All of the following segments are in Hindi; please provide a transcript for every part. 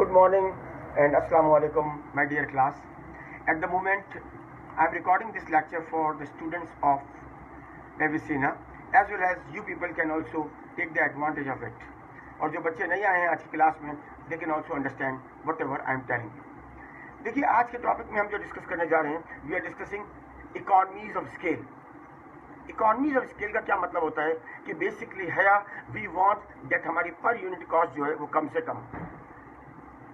Good morning and Assalamu alaikum, my dear class. At the moment, I am recording this lecture for the students of Avicenna, as well as you people can also take the advantage of it. और जो बच्चे नहीं आए हैं आज की क्लास में, they can also understand whatever I am telling you. देखिए, आज के टॉपिक में हम जो डिस्कस करने जा रहे हैं, we are discussing economies of scale. Economies of scale का क्या मतलब होता है कि बेसिकली है वी वांट दैट हमारी पर यूनिट कॉस्ट जो है वो कम से कम.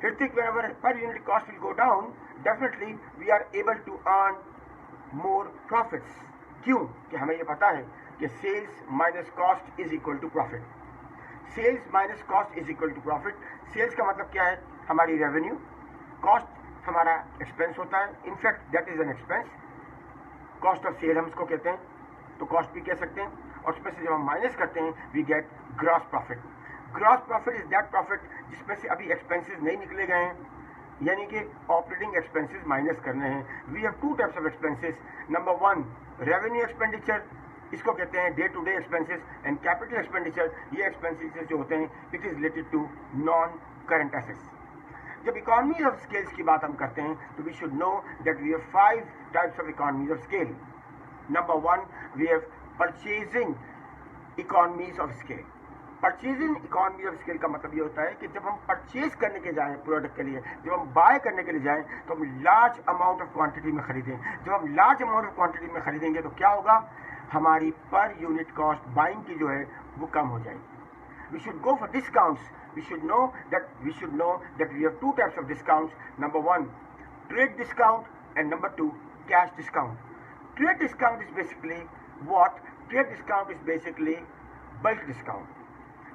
Hrithik, whenever per unit cost will go down, definitely we are able to earn more profits. क्यों? कि हमें ये पता है कि sales minus cost is equal to profit. Sales minus cost is equal to profit. Sales का मतलब क्या है? हमारी रेवेन्यू. कॉस्ट हमारा एक्सपेंस होता है. In fact that is an expense. Cost of sale हम इसको कहते हैं, तो कॉस्ट भी कह सकते हैं. और उसमें से जब हम माइनस करते हैं we get gross profit. Gross profit is that profit जिसमें से अभी एक्सपेंसेस नहीं निकले गए हैं, यानी कि ऑपरेटिंग एक्सपेंसेस माइनस करने हैं. We have two types of expenses. Number one, revenue expenditure, इसको कहते हैं day to day expenses. And capital expenditure, ये एक्सपेंसेस जो होते हैं it is related to non current assets. जब इकोनॉमीज ऑफ स्केल्स की बात हम करते हैं तो we should know that we have 5 types of economies of scale. Number one, we have purchasing economies of scale. Purchasing economy of scale का मतलब ये होता है कि जब हम परचेज करने के जाएं प्रोडक्ट के लिए, जब हम बाय करने के लिए जाएं तो हम लार्ज अमाउंट ऑफ क्वांटिटी में खरीदें. जब हम लार्ज अमाउंट ऑफ क्वांटिटी में खरीदेंगे तो क्या होगा? हमारी पर यूनिट कॉस्ट बाइंग की जो है वो कम हो जाएगी. We should go for discounts. We should know that we have 2 types of discounts. Number one, trade discount and number 2, cash discount. Trade discount is basically what? Trade discount is basically bulk discount.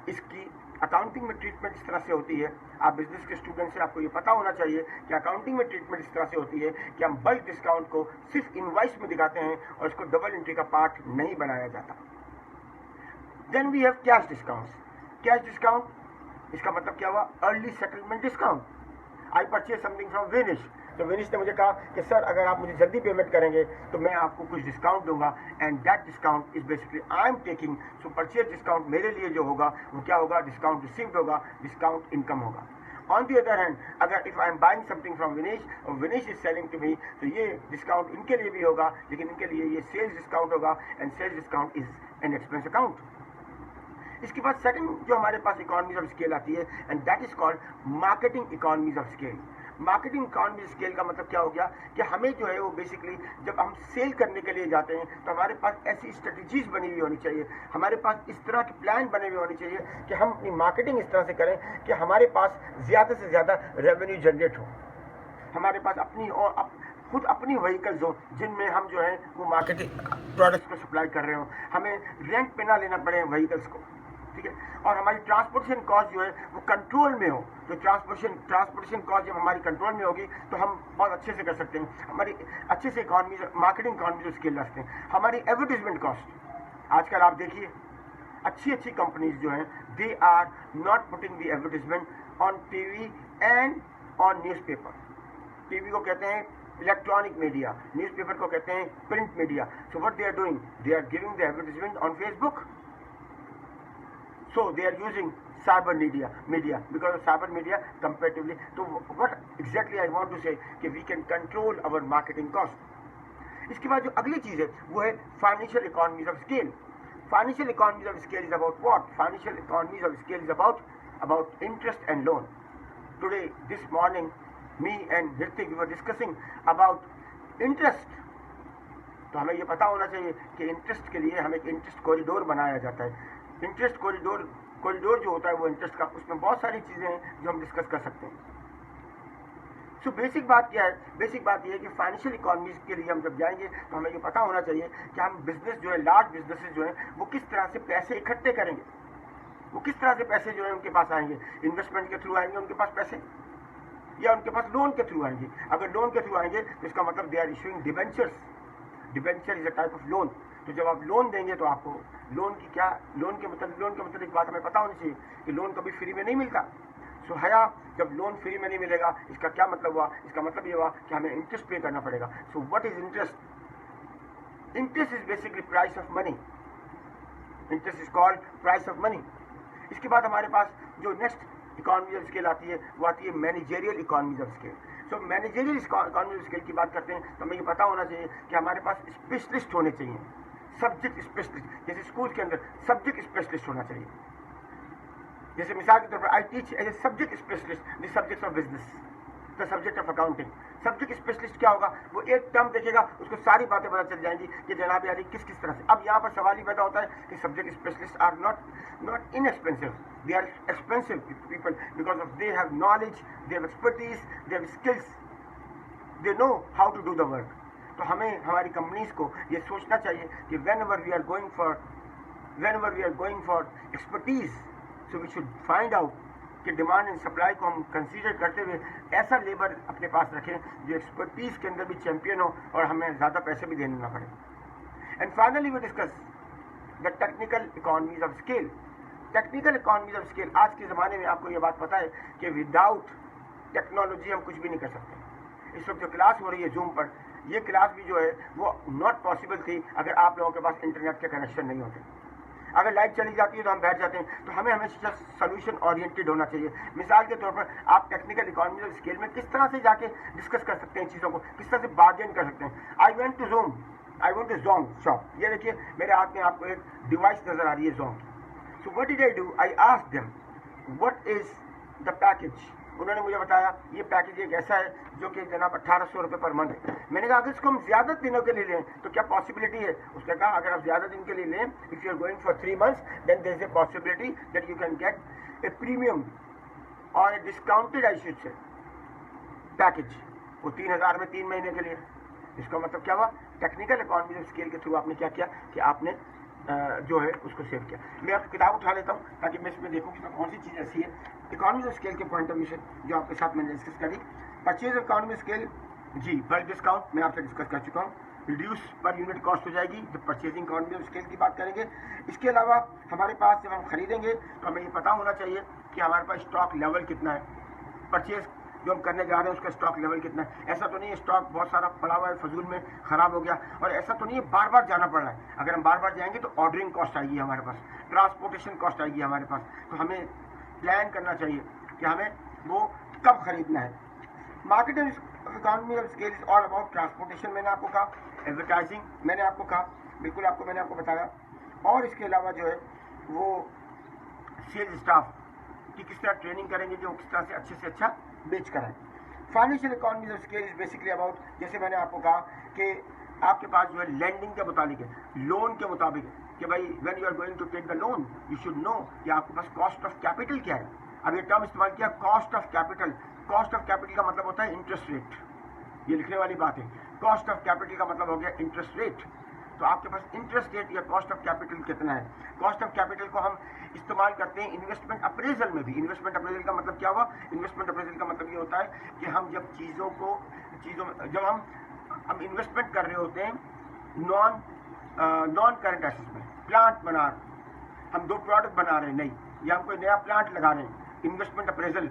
इसकी अकाउंटिंग में ट्रीटमेंट इस तरह से होती है, आप बिजनेस के स्टूडेंट से आपको ये पता होना चाहिए कि अकाउंटिंग में ट्रीटमेंट इस तरह से होती है कि हम बल्क डिस्काउंट को सिर्फ इनवॉइस में दिखाते हैं और इसको डबल एंट्री का पार्ट नहीं बनाया जाता. Then we have cash discount. Cash discount इसका मतलब क्या हुआ? Early settlement discount. I purchase something from Vinish, तो विनिश ने मुझे कहा कि सर अगर आप मुझे जल्दी पेमेंट करेंगे तो मैं आपको कुछ डिस्काउंट दूंगा. And that discount is basically I am taking. So purchase discount मेरे लिए जो होगा वो क्या होगा? डिस्काउंट रिसीव्ड होगा, डिस्काउंट इनकम होगा. ऑन दी अदर हैंड, अगर if I am buying something from Vinish और Vinish is selling to me, तो ये डिस्काउंट इनके लिए भी होगा, लेकिन इनके लिए ये सेल्स डिस्काउंट होगा. And sales discount is an expense account. इसके बाद सेकंड जो हमारे पास इकोनॉमीज ऑफ स्केल आती है and that is called marketing economies of scale. Marketing economy scale का मतलब क्या हो गया कि हमें जो है वो बेसिकली जब हम सेल करने के लिए जाते हैं तो हमारे पास ऐसी स्ट्रेटजीज बनी हुई होनी चाहिए, हमारे पास इस तरह के प्लान बने हुए होने चाहिए कि हम अपनी मार्केटिंग इस तरह से करें कि हमारे पास ज़्यादा से ज़्यादा रेवेन्यू जनरेट हो. हमारे पास अपनी और खुद अपनी व्हीकल्स हो जिनमें हम जो है वो मार्केटिंग प्रोडक्ट्स को सप्लाई कर रहे हो. हमें रेंट पे ना लेना पड़े व्हीकल्स को, ठीक है. और हमारी ट्रांसपोर्टेशन कॉस्ट जो है वो कंट्रोल में हो. तो ट्रांसपोर्टेशन कॉस्ट जब हमारी कंट्रोल में होगी तो हम बहुत अच्छे से कर सकते हैं. हमारी अच्छे से इकोनॉमी मार्केटिंग इकोनॉमी जो स्केल रखते हैं. हमारी एडवर्टीजमेंट कॉस्ट, आजकल आप देखिए अच्छी कंपनीज जो हैं they are not putting the advertisement on TV and on newspaper. TV को कहते हैं इलेक्ट्रॉनिक मीडिया, न्यूज़पेपर को कहते हैं print media. So what they are doing? They are giving the advertisement on Facebook. So they are using cyber media because of cyber media comparatively. So what exactly I want to say कि we can control our marketing cost. इसके बाद जो अगली चीज़ है वो है financial economies of scale. Financial economies of scale is about what? Financial economies of scale is about interest and loan. Today, this morning, me and Hrithik we were discussing about interest. तो हमें ये पता होना चाहिए कि इंटरेस्ट के लिए हमें एक इंटरेस्ट कॉरिडोर बनाया जाता है. इंटरेस्ट कॉरिडोर जो होता है वो इंटरेस्ट का, उसमें बहुत सारी चीज़ें हैं जो हम डिस्कस कर सकते हैं. सो बेसिक बात क्या है? बेसिक बात ये है कि फाइनेंशियल इकोनॉमीज के लिए हम जब जाएंगे तो हमें ये पता होना चाहिए कि हम बिजनेस जो है, लार्ज बिजनेसेस जो हैं वो किस तरह से पैसे इकट्ठे करेंगे. वो किस तरह से पैसे जो है उनके पास आएंगे? इन्वेस्टमेंट के थ्रू आएंगे उनके पास पैसे, या उनके पास लोन के थ्रू आएंगे. अगर लोन के थ्रू आएंगे तो इसका मतलब they are issuing debentures. Debenture is a type of loan. तो जब आप लोन देंगे तो आपको लोन के मतलब एक बात हमें पता होनी चाहिए कि लोन कभी फ्री में नहीं मिलता. सो जब लोन फ्री में नहीं मिलेगा इसका क्या मतलब हुआ? इसका मतलब ये हुआ कि हमें इंटरेस्ट पे करना पड़ेगा. So what is interest? Interest is basically price of money. Interest is called price of money. इसके बाद हमारे पास जो नेक्स्ट इकोनॉमीज ऑफ स्केल आती है, वो आती है managerial economies of scale. So managerial economies of scale की बात करते हैं तो हमें ये पता होना चाहिए कि हमारे पास स्पेशलिस्ट होने चाहिए, सब्जेक्ट स्पेशलिस्ट। जैसे स्कूल के अंदर सब्जेक्ट स्पेशलिस्ट होना चाहिए। जैसे मिसाल के तौर पर I teach as a subject specialist the subject of business, the subject of accounting. Subject specialist क्या होगा, वो एक टर्म देखेगा, उसको सारी बातें पता चल जाएंगी कि जनाब यानी किस किस तरह से। अब यहाँ पर सवाल ही पैदा होता है कि subject specialist are not inexpensive, they are expensive people because of they have knowledge, they have expertise, they have skills, they know how to do the work. तो हमें हमारी कंपनीज को ये सोचना चाहिए कि whenever we are going for expertise, so we should find out कि डिमांड एंड सप्लाई को हम कंसीडर करते हुए ऐसा लेबर अपने पास रखें जो एक्सपर्टीज के अंदर भी चैंपियन हो और हमें ज़्यादा पैसे भी देने ना पड़े। And finally we discuss the technical economies of scale. Technical economies of scale, आज के ज़माने में आपको ये बात पता है कि विदाउट टेक्नोलॉजी हम कुछ भी नहीं कर सकते। इस वक्त जो क्लास हो रही है जूम पर, ये क्लास भी जो है वो नॉट पॉसिबल थी अगर आप लोगों के पास इंटरनेट के कनेक्शन नहीं होते। अगर लाइट चली जाती है तो हम बैठ जाते हैं। तो हमें हमेशा सोल्यूशन ओरिएंटेड होना चाहिए। मिसाल के तौर पर आप टेक्निकल इकोनॉमी ऑफ स्केल में किस तरह से जाके डिस्कस कर सकते हैं चीज़ों को, किस तरह से बार्गेन कर सकते हैं। आई वेंट टू जोम शॉप, ये देखिए मेरे हाथ में आपको एक डिवाइस नजर आ रही है जोम की। So what did I do, I asked them what is the package. उन्होंने मुझे बताया ये पैकेज एक ऐसा है जो कि जनाब 1800 रुपये पर मंथ है। मैंने कहा अगर इसको हम ज़्यादा दिनों के लिए लें तो क्या पॉसिबिलिटी है। उसने कहा अगर आप ज़्यादा दिन के लिए लें, if you are going for 3 months, then there is a possibility that you can get a premium और a discounted I should say package. वो 3000 में 3 महीने के लिए। इसका मतलब क्या हुआ, टेक्निकल इकोनॉमी ऑफ स्केल के थ्रू आपने क्या किया कि आपने जो है उसको सेव किया। मैं आपको किताब उठा लेता हूँ ताकि मैं इसमें देखूँ कि कौन सी चीज़ ऐसी है इकोनॉमी ऑफ स्केल के पॉइंट ऑफ व्यू से जो आपके साथ मैंने डिस्कस करी। परचेज इकोनॉमी स्केल, जी बल्क डिस्काउंट मैं आपसे डिस्कस कर चुका हूँ। रिड्यूस पर यूनिट कॉस्ट हो जाएगी जब परचेजिंग इकोनॉमी ऑफ स्केल की बात करेंगे। इसके अलावा हमारे पास जब हम खरीदेंगे तो हमें ये पता होना चाहिए कि हमारे पास स्टॉक लेवल कितना है, परचेज जो हम करने जा रहे हैं उसका स्टॉक लेवल कितना है। ऐसा तो नहीं है स्टॉक बहुत सारा पड़ा हुआ है फजूल में ख़राब हो गया, और ऐसा तो नहीं है बार बार जाना पड़ रहा है। अगर हम बार बार जाएंगे तो ऑर्डरिंग कॉस्ट आएगी हमारे पास, ट्रांसपोर्टेशन कॉस्ट आएगी हमारे पास। तो हमें प्लान करना चाहिए कि हमें वो कब खरीदना है। Market and economy of scale is all about transportation, मैंने आपको कहा, एडवर्टाइजिंग मैंने आपको कहा, बिल्कुल आपको मैंने आपको बताया, और इसके अलावा जो है वो सेल्स स्टाफ की किस तरह ट्रेनिंग करेंगे जो किस तरह से अच्छा बेच कर आए। Financial economy of scale is basically about, जैसे मैंने आपको कहा कि आपके पास जो है लैंडिंग के मुताबिक है, लोन के मुताबिक है कि भाई when you are going to take the loan you should know कि आपके पास कॉस्ट ऑफ कैपिटल क्या है। अब ये टर्म इस्तेमाल किया cost of capital. Cost of capital का मतलब होता है इंटरेस्ट रेट, ये लिखने वाली बात है। कॉस्ट ऑफ कैपिटल का मतलब हो गया इंटरेस्ट रेट। तो आपके पास इंटरेस्ट रेट या कॉस्ट ऑफ कैपिटल कितना है। कॉस्ट ऑफ कैपिटल को हम इस्तेमाल करते हैं इन्वेस्टमेंट अप्रेजल में भी। इन्वेस्टमेंट अप्रेजल का मतलब क्या हुआ, इन्वेस्टमेंट अप्रेजल का मतलब ये होता है कि हम जब जब हम इन्वेस्टमेंट कर रहे होते हैं नॉन करंट एसेट्स में, प्लांट बना हम 2 प्रोडक्ट बना रहे हैं नहीं, या हम कोई नया प्लांट लगा रहे हैं, इन्वेस्टमेंट अप्रेजल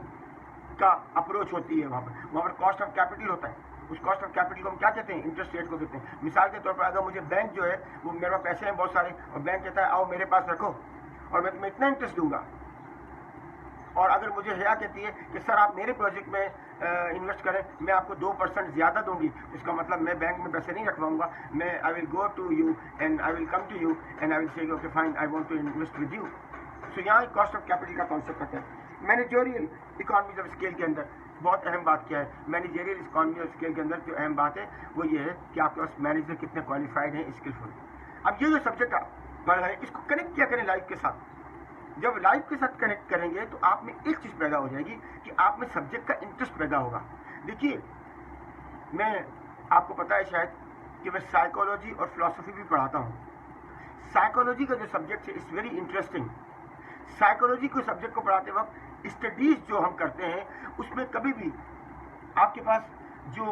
का अप्रोच होती है। वहाँ पर कॉस्ट ऑफ कैपिटल होता है। उस कॉस्ट ऑफ कैपिटल को हम क्या कहते हैं, इंटरेस्ट रेट को कहते हैं। मिसाल के तौर पर अगर मुझे बैंक जो है वो मेरे पास पैसे हैं बहुत सारे और बैंक कहता है आओ मेरे पास रखो और मैं तुम्हें इतना इंटरेस्ट दूंगा, और अगर मुझे हया कहती है कि सर आप मेरे प्रोजेक्ट में इन्वेस्ट करें मैं आपको 2% ज़्यादा दूंगी, इसका मतलब मैं बैंक में पैसे नहीं रखवाऊंगा, मैं I will go to you and I will come to you and I will say okay fine I want to invest with you. So यहाँ कॉस्ट ऑफ कैपिटल का कॉन्सेप्ट आता है। मैनेजरियल इकोनॉमीज ऑफ स्केल के अंदर बहुत अहम बात क्या है, मैनेजरियल इकोनॉमी ऑफ स्केल के अंदर जो अहम बात है वो ये है कि आपके पास मैनेजर कितने क्वालिफाइड हैं, स्किलफुल। अब ये जो सब्जेक्ट पढ़ रहे हैं इसको कनेक्ट क्या करें लाइफ के साथ। जब लाइफ के साथ कनेक्ट करेंगे तो आप में एक चीज़ पैदा हो जाएगी कि आप में सब्जेक्ट का इंटरेस्ट पैदा होगा। देखिए मैं आपको पता है शायद कि मैं साइकोलॉजी और फिलॉसफी भी पढ़ाता हूँ। साइकोलॉजी का जो सब्जेक्ट है इट्स वेरी इंटरेस्टिंग। साइकोलॉजी के सब्जेक्ट को पढ़ाते वक्त स्टडीज जो हम करते हैं उसमें कभी भी आपके पास जो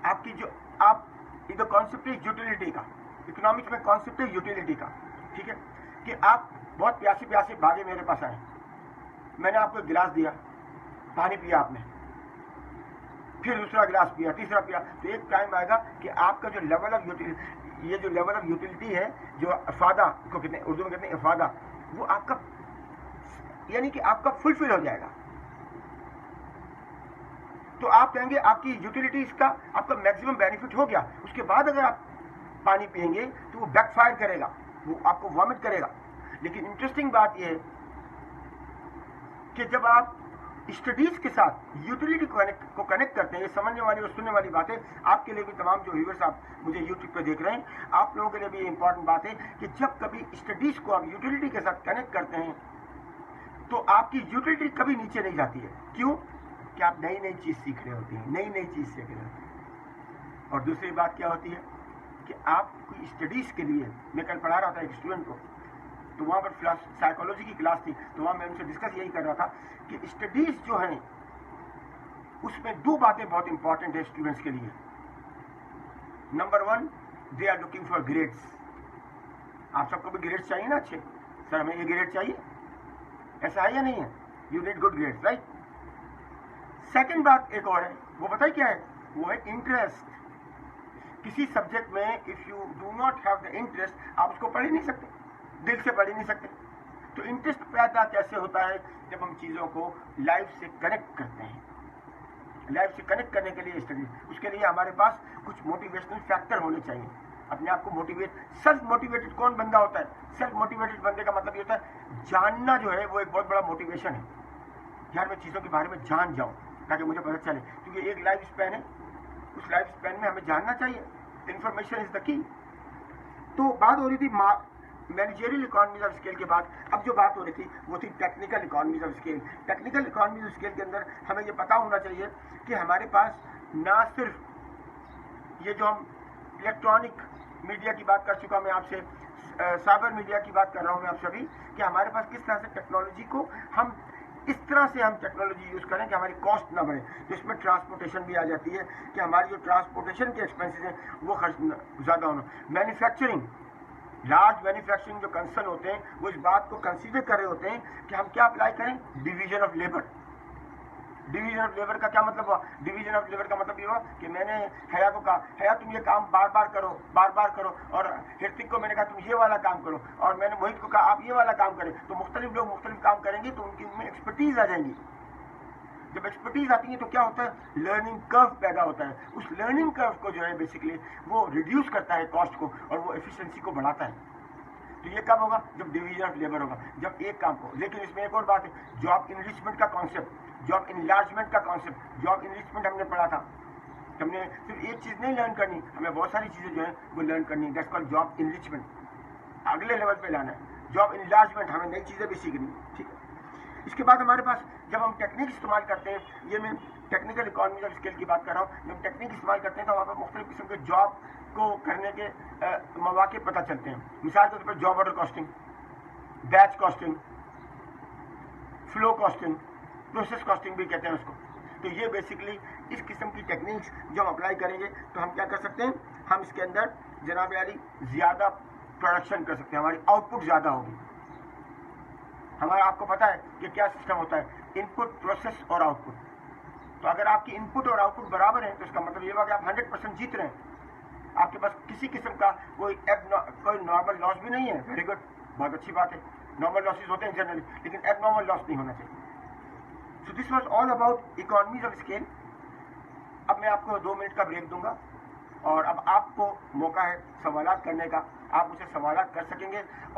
आपकी जो आप इधर कॉन्सेप्ट है यूटिलिटी का, इकोनॉमिक्स में कॉन्सेप्ट है यूटिलिटी का, ठीक है, कि आप बहुत प्यासे प्यासे भागे मेरे पास आए, मैंने आपको एक गिलास दिया, पानी पिया आपने, फिर दूसरा गिलास पिया, तीसरा पिया, तो एक टाइम आएगा कि आपका जो लेवल ऑफ यूटिलिटी, ये जो लेवल ऑफ यूटिलिटी है जो अफादा को कहते हैं, उर्दू में कहते हैं अफादा, वो आपका यानी कि आपका फुलफिल हो जाएगा। तो आप कहेंगे आपकी यूटिलिटीज का आपका मैक्सिमम बेनिफिट हो गया। उसके बाद अगर आप पानी पिएंगे तो वो बैकफायर करेगा, वो आपको वॉमिट करेगा। लेकिन इंटरेस्टिंग बात यह है कि जब आप स्टडीज के साथ यूटिलिटी को कनेक्ट करते हैं, ये समझने वाली और सुनने वाली बात है आपके लिए भी, तमाम जो व्यूअर्स आप मुझे यूट्यूब पे देख रहे हैं, आप लोगों के लिए भी इंपॉर्टेंट बात है कि जब कभी स्टडीज को आप यूटिलिटी के साथ कनेक्ट करते हैं तो आपकी यूटिलिटी कभी नीचे नहीं जाती है। क्यों? कि आप नई नई चीज सीख रहे होते हैं, नई नई चीज सीख रहे होते हैं। और दूसरी बात क्या होती है कि आप स्टडीज के लिए, मैं कल पढ़ा रहा था एक स्टूडेंट को, तो वहाँ पर साइकोलॉजी की क्लास थी, तो वहाँ मैं उनसे डिस्कस यही कर रहा था कि स्टडीज जो है उसमें दो बातें बहुत इंपॉर्टेंट है स्टूडेंट्स के लिए। Number one, they are looking for grades. आप सबको भी ग्रेड्स चाहिए ना अच्छे, सर हमें ये ग्रेड चाहिए, ऐसा है या नहीं है? You need good grades, right? Second बात एक और है, वो पता है क्या है? वो है इंटरेस्ट। किसी सब्जेक्ट में if you do not have the interest, आप उसको पढ़ ही नहीं सकते, दिल से पढ़ ही नहीं सकते। तो इंटरेस्ट पैदा कैसे होता है? जब हम चीज़ों को लाइफ से कनेक्ट करते हैं। लाइफ से कनेक्ट करने के लिए स्टडी, उसके लिए हमारे पास कुछ मोटिवेशनल फैक्टर होने चाहिए। अपने आप को मोटिवेट, सेल्फ मोटिवेटेड कौन बंदा होता है? सेल्फ मोटिवेटेड बंदे का मतलब ये होता है जानना जो है वो एक बहुत बड़ा मोटिवेशन है। यार मैं चीज़ों के बारे में जान जाऊँ ताकि मुझे पता चले, क्योंकि एक लाइफ स्पैन है, उस लाइफ स्पैन में हमें जानना चाहिए। Information is the key. तो बात हो रही थी मैनेजरियल इकोनॉमीज ऑफ स्केल के बाद अब जो बात हो रही थी वो थी technical economies of scale. Technical economies of scale के अंदर हमें ये पता होना चाहिए कि हमारे पास ना सिर्फ ये जो हम इलेक्ट्रॉनिक मीडिया की बात कर चुका मैं आपसे, साइबर मीडिया की बात कर रहा हूँ मैं आप सभी, कि हमारे पास किस तरह से टेक्नोलॉजी को हम इस तरह से हम टेक्नोलॉजी यूज करें कि हमारी कॉस्ट ना बढ़े। जिसमें ट्रांसपोर्टेशन भी आ जाती है कि हमारी जो ट्रांसपोर्टेशन के एक्सपेंसेस हैं वो खर्च ज़्यादा होना। मैन्युफैक्चरिंग, लार्ज मैन्युफैक्चरिंग जो कंसर्न होते हैं वो इस बात को कंसीडर कर रहे होते हैं कि हम क्या अप्लाई करें? Division of labour. Division of labour का क्या मतलब हुआ? डिवीजन ऑफ लेबर का मतलब ये हुआ कि मैंने हया को कहा, हया तुम ये काम बार बार करो, और ऋतिक को मैंने कहा तुम ये वाला काम करो, और मैंने मोहित को कहा आप ये वाला काम करें। तो मुख्तलिफ लोग मुख्तलिफ काम करेंगे तो उनकी उनमें एक्सपर्टीज आ जाएंगी। जब एक्सपर्टीज आती है तो क्या होता है? लर्निंग कर्व पैदा होता है। उस लर्निंग कर्व को जो है बेसिकली वो रिड्यूस करता है कॉस्ट को, और वो एफिशिएंसी को बढ़ाता है। तो ये कब होगा? जब डिवीजन ऑफ लेबर होगा, जब एक काम को। लेकिन इसमें एक और बात है, जॉब इनरिचमेंट का कॉन्सेप्ट, जॉब इनलार्जमेंट का कॉन्सेप्ट। जॉब इनरिचमेंट हमने पढ़ा था, हमने सिर्फ एक चीज़ नहीं लर्न करनी, हमें बहुत सारी चीज़ें जो है वो लर्न करनी है। दैट्स कॉल्ड जॉब इनरिचमेंट, अगले लेवल पे लाना है। जॉब इनलार्जमेंट, हमें नई चीज़ें भी सीखनी है, ठीक है। इसके बाद हमारे पास जब हम टेक्निक इस्तेमाल करते हैं, ये मैं टेक्निकल इकोनॉमी ऑफ स्केल की बात कर रहा हूँ, जब टेक्निक इस्तेमाल करते हैं तो हमारे पास मुख्तलिफ किस्म के जॉब को करने के मौके पता चलते हैं। मिसाल के तौर पर job order costing, batch costing, flow costing, process costing भी कहते हैं उसको। तो ये बेसिकली इस किस्म की टेक्निक्स जो हम अप्लाई करेंगे तो हम क्या कर सकते हैं? हम इसके अंदर जनाब वाली ज़्यादा प्रोडक्शन कर सकते हैं, हमारी आउटपुट ज़्यादा होगी। हमारा आपको पता है कि क्या सिस्टम होता है? इनपुट, प्रोसेस और आउटपुट। तो अगर आपकी इनपुट और आउटपुट बराबर है तो इसका मतलब ये हुआ कि आप 100% जीत रहे हैं। आपके पास किसी किस्म का कोई नॉर्मल लॉस भी नहीं है। वेरी गुड, बहुत अच्छी बात है। नॉर्मल लॉसेज होते हैं जनरली, लेकिन एबनॉर्मल लॉस नहीं होना चाहिए। So this was all about economies of scale. अब मैं आपको 2 मिनट का ब्रेक दूंगा और अब आपको मौका है सवालात करने का। आप मुझसे सवालात कर सकेंगे और